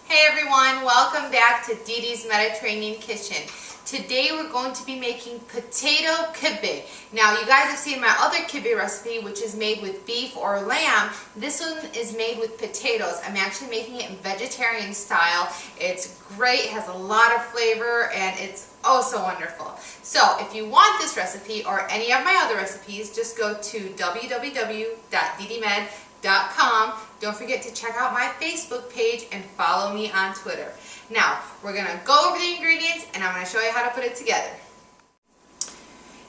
Hey everyone, welcome back to Dede's Mediterranean Kitchen. Today we're going to be making potato kibbe. Now you guys have seen my other kibbe recipe, which is made with beef or lamb. This one is made with potatoes. I'm actually making it in vegetarian style. It's great, it has a lot of flavor, and it's oh so wonderful. So if you want this recipe or any of my other recipes, just go to www.DedeMed.com. Don't forget to check out my Facebook page and follow me on Twitter. Now, we're going to go over the ingredients and I'm going to show you how to put it together.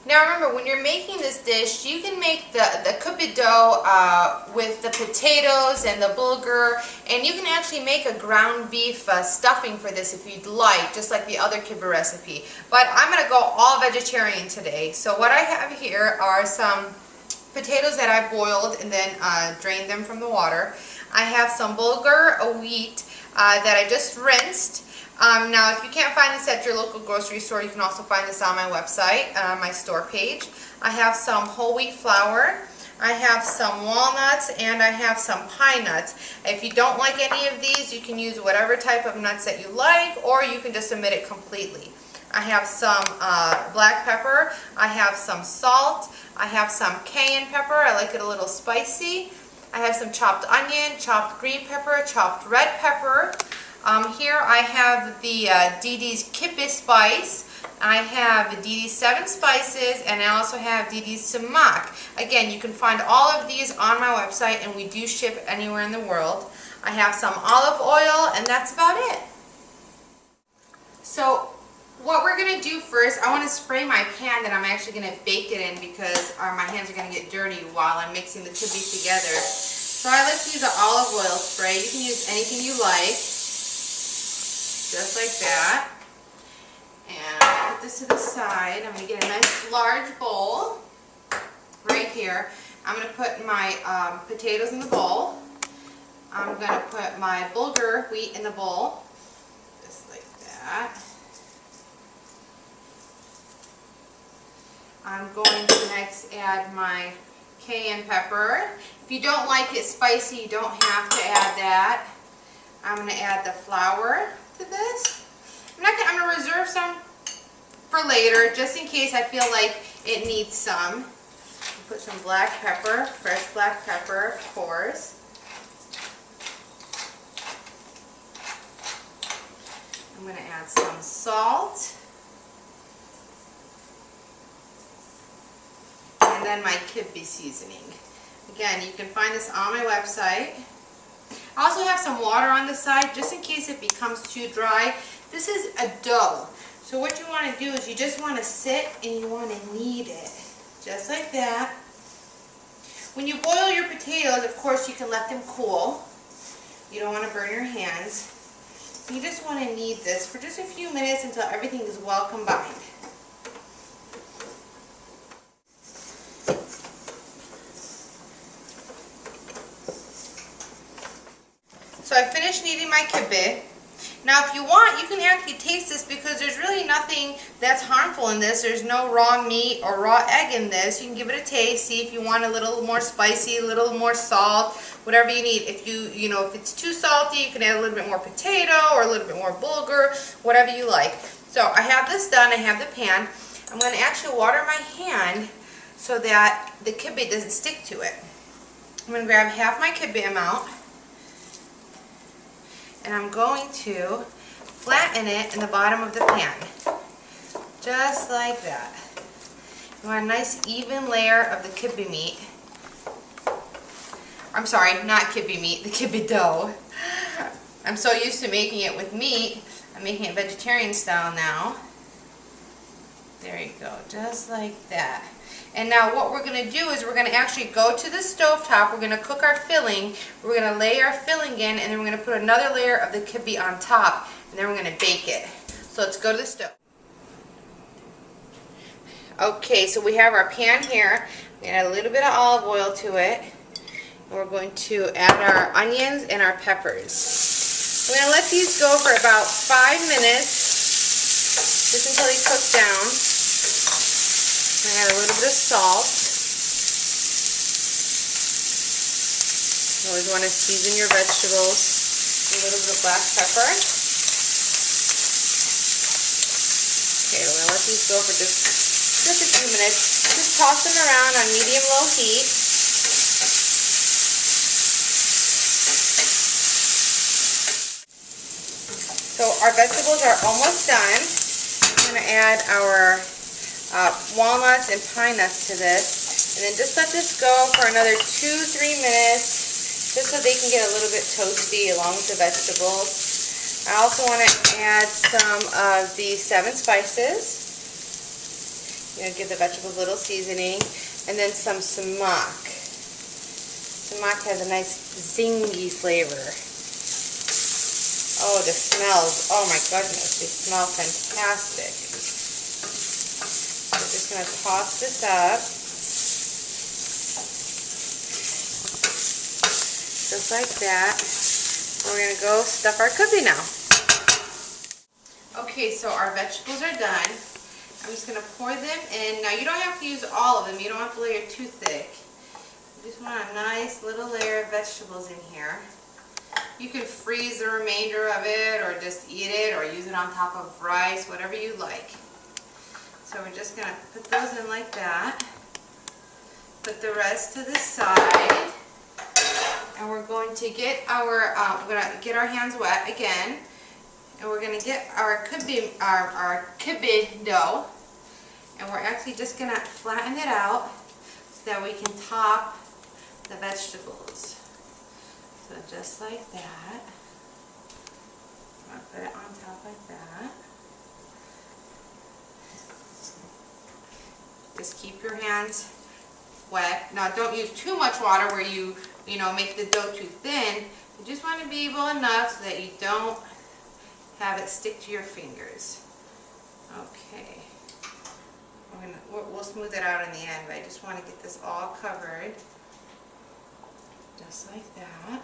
Now remember, when you're making this dish, you can make the kibbe dough with the potatoes and the bulgur, and you can actually make a ground beef stuffing for this if you'd like, just like the other kibbe recipe. But I'm going to go all vegetarian today. So what I have here are some potatoes that I boiled and then drained them from the water. I have some bulgur, a wheat that I just rinsed. Now if you can't find this at your local grocery store, you can also find this on my website, my store page. I have some whole wheat flour, I have some walnuts, and I have some pine nuts. If you don't like any of these, you can use whatever type of nuts that you like, or you can just omit it completely. I have some black pepper, I have some salt, I have some cayenne pepper, I like it a little spicy. I have some chopped onion, chopped green pepper, chopped red pepper. Here I have the Dede's Kibbeh spice. I have the Dede's 7 spices, and I also have Dede's sumac. Again, you can find all of these on my website, and we do ship anywhere in the world. I have some olive oil, and that's about it. So what we're going to do first, I want to spray my pan that I'm actually going to bake it in because my hands are going to get dirty while I'm mixing the kibbe together. So I like to use an olive oil spray. You can use anything you like, just like that. And I'll put this to the side. I'm going to get a nice large bowl right here. I'm going to put my potatoes in the bowl. I'm going to put my bulgur wheat in the bowl, just like that. I'm going to next add my cayenne pepper. If you don't like it spicy, you don't have to add that. I'm going to add the flour to this. I'm going to reserve some for later, just in case I feel like it needs some. Put some black pepper, fresh black pepper, of course. I'm going to add some salt. And then my kibbe seasoning. Again, you can find this on my website. I also have some water on the side just in case it becomes too dry. This is a dough. So what you want to do is you just want to sit and you want to knead it. Just like that. When you boil your potatoes, of course, you can let them cool. You don't want to burn your hands. You just want to knead this for just a few minutes until everything is well combined. So I finished kneading my kibbe. Now if you want, you can actually taste this because there's really nothing that's harmful in this. There's no raw meat or raw egg in this. You can give it a taste, see if you want a little more spicy, a little more salt, whatever you need. If if it's too salty, you can add a little bit more potato or a little bit more bulgur, whatever you like. So I have this done, I have the pan. I'm going to actually water my hand so that the kibbe doesn't stick to it. I'm going to grab half my kibbe amount. And I'm going to flatten it in the bottom of the pan, just like that. You want a nice even layer of the kibbe meat. I'm sorry, not kibbe meat, the kibbe dough. I'm so used to making it with meat, I'm making it vegetarian style now. There you go, just like that. And now what we're going to do is we're going to actually go to the stovetop, we're going to cook our filling, we're going to lay our filling in, and then we're going to put another layer of the kibbe on top, and then we're going to bake it. So let's go to the stove. Okay, so we have our pan here. We're going to add a little bit of olive oil to it, and we're going to add our onions and our peppers. We're going to let these go for about 5 minutes, just until they cook down. Add a little bit of salt. You always want to season your vegetables. A little bit of black pepper. Okay, we're going to let these go for just a few minutes. Just toss them around on medium-low heat. So our vegetables are almost done. I'm going to add our walnuts and pine nuts to this. And then just let this go for another 2-3 minutes, just so they can get a little bit toasty along with the vegetables. I also want to add some of the 7 spices. Give the vegetables a little seasoning. And then some sumac. Sumac has a nice zingy flavor. Oh, the smells. Oh my goodness, they smell fantastic. We're just going to toss this up. Just like that. We're going to go stuff our kibbe now. Okay, so our vegetables are done. I'm just going to pour them in. Now you don't have to use all of them. You don't have to layer too thick. You just want a nice little layer of vegetables in here. You can freeze the remainder of it or just eat it or use it on top of rice, whatever you like. So we're just going to put those in like that. Put the rest to the side. And we're going to get our hands wet again. And we're going to get our kibbe dough. And we're actually just going to flatten it out so that we can top the vegetables. So just like that. I'm going to put it on top like that. Just keep your hands wet. Now don't use too much water where you make the dough too thin. You just want to be able enough so that you don't have it stick to your fingers. Okay. We'll smooth it out in the end, but I just want to get this all covered. Just like that.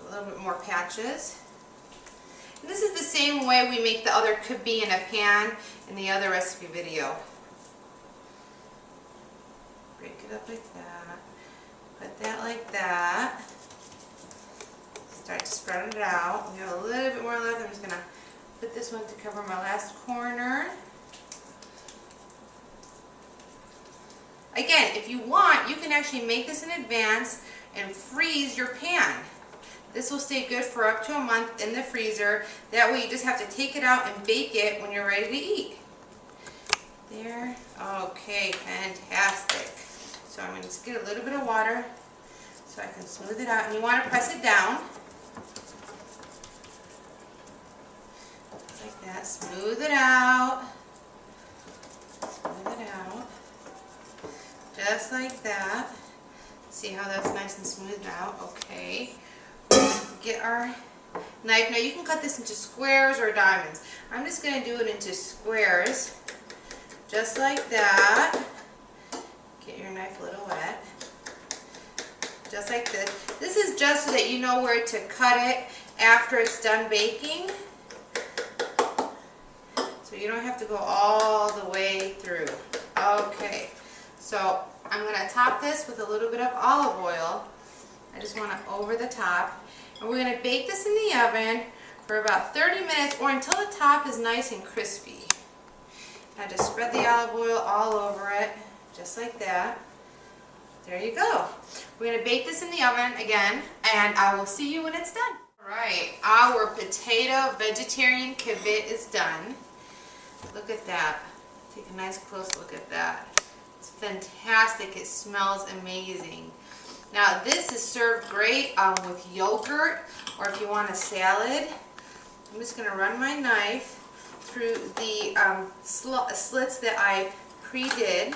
A little bit more patches. And this is the same way we make the other kibbe in a pan in the other recipe video. Break it up like that. Put that like that. Start to spread it out. We have a little bit more left. I'm just going to put this one to cover my last corner. Again, if you want, you can actually make this in advance and freeze your pan. This will stay good for up to a month in the freezer. That way you just have to take it out and bake it when you're ready to eat. There. Okay, fantastic. So I'm going to just get a little bit of water so I can smooth it out. And you want to press it down. Like that. Smooth it out. Smooth it out. Just like that. See how that's nice and smoothed out? Okay. Get our knife. Now you can cut this into squares or diamonds. I'm just going to do it into squares. Just like that. Get your knife a little wet. Just like this. This is just so that you know where to cut it after it's done baking. So you don't have to go all the way through. Okay. So I'm going to top this with a little bit of olive oil. I just want to over the top. And we're going to bake this in the oven for about 30 minutes or until the top is nice and crispy. Now just spread the olive oil all over it, just like that. There you go. We're going to bake this in the oven again, and I will see you when it's done. Alright, our potato vegetarian kibbe is done. Look at that. Take a nice close look at that. It's fantastic. It smells amazing. Now this is served great with yogurt, or if you want a salad. I'm just going to run my knife through the slits that I pre-did.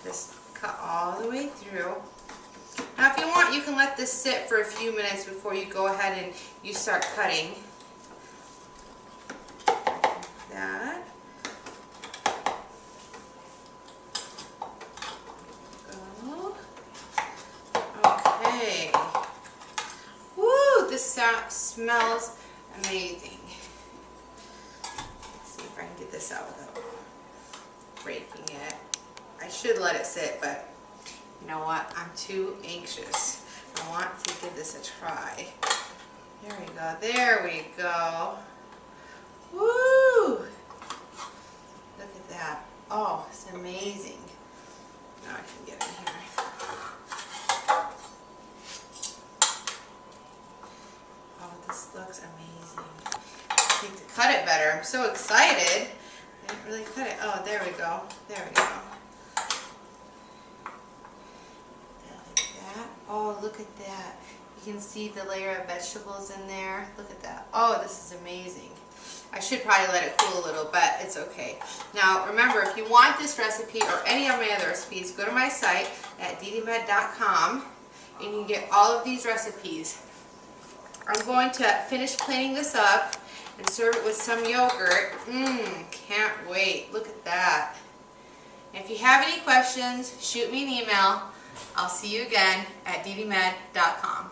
Just cut all the way through. Now if you want, you can let this sit for a few minutes before you go ahead and you start cutting. Like that. Okay. Woo! This smells amazing. Let's see if I can get this out without breaking it. I should let it sit, but you know what? I'm too anxious. I want to give this a try. There we go. There we go. Woo! Look at that. Oh, it's amazing. Now I can get in here. Oh, this looks amazing. I need to cut it better. I'm so excited. I didn't really cut it. Oh, there we go. There we go. Like that. Oh, look at that. You can see the layer of vegetables in there. Look at that. Oh, this is amazing. I should probably let it cool a little, but it's okay. Now, remember, if you want this recipe or any of my other recipes, go to my site at DedeMed.com and you can get all of these recipes. I'm going to finish cleaning this up and serve it with some yogurt. Can't wait. Look at that. And if you have any questions, shoot me an email. I'll see you again at DedeMed.com.